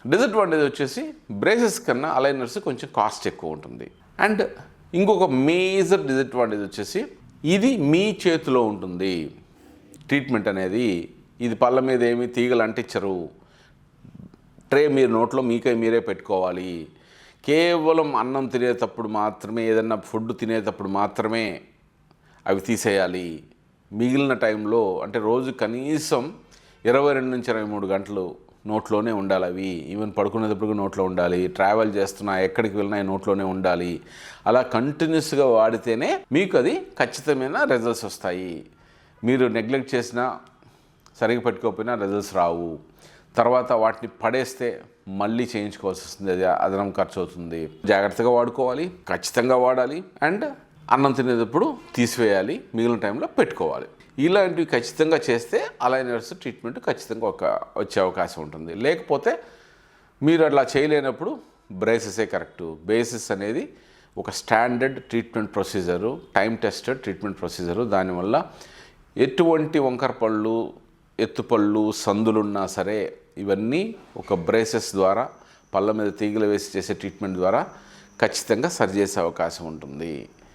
Disadvantage వచ్చేసి braces కన్నా aligners కొంచెం కాస్ట్ ఎక్కువ ఉంటుంది. అండ్ ఇంకొక మేజర్ డిసడ్వాంటేజ్ వచ్చేసి ఇది మీ చేతిలో ఉంటుంది. ట్రీట్మెంట్ అనేది ఇది పళ్ళ మీద ఏమి తీగలు అంటించరు. ట్రే మీరు నోట్లో మీరే పెట్టుకోవాలి. కేవలం అన్నం తినేటప్పుడు మాత్రమే, ఏదన్నా ఫుడ్ తినేటప్పుడు మాత్రమే అవి తీసేయాలి. మిగిలిన టైంలో అంటే రోజు కనీసం 22 నుంచి 23 గంటలు నోట్లోనే ఉండాలి. అవి ఈవెన్ పడుకునేటప్పుడు నోట్లో ఉండాలి. ట్రావెల్ చేస్తున్నా ఎక్కడికి వెళ్ళినా నోట్లోనే ఉండాలి. అలా కంటిన్యూస్గా వాడితేనే మీకు అది ఖచ్చితమైన రిజల్ట్స్ వస్తాయి. మీరు నెగ్లెక్ట్ చేసినా, సరిగ్గా పెట్టుకోకపోయినా రిజల్ట్స్ రావు. తర్వాత వాటిని పడేస్తే మళ్ళీ చేయించుకోవాల్సి వస్తుంది. అది అదనం ఖర్చు అవుతుంది. జాగ్రత్తగా వాడుకోవాలి, ఖచ్చితంగా వాడాలి. అండ్ అన్నం తినేటప్పుడు తీసివేయాలి, మిగిలిన టైంలో పెట్టుకోవాలి. ఇలాంటివి ఖచ్చితంగా చేస్తే అలైనర్స్ ట్రీట్మెంట్ ఖచ్చితంగా వచ్చే అవకాశం ఉంటుంది. లేకపోతే మీరు అట్లా చేయలేనప్పుడు బ్రేసెసే కరెక్టు. బ్రేసెస్ అనేది ఒక standard treatment procedure, time tested treatment procedure. దానివల్ల ఎటువంటి వంకర పళ్ళు, ఎత్తుపళ్ళు, సందులున్నా సరే ఇవన్నీ ఒక బ్రేసెస్ ద్వారా, పళ్ళ మీద తీగలు వేసి చేసే ట్రీట్మెంట్ ద్వారా ఖచ్చితంగా సరిచేసే అవకాశం ఉంటుంది.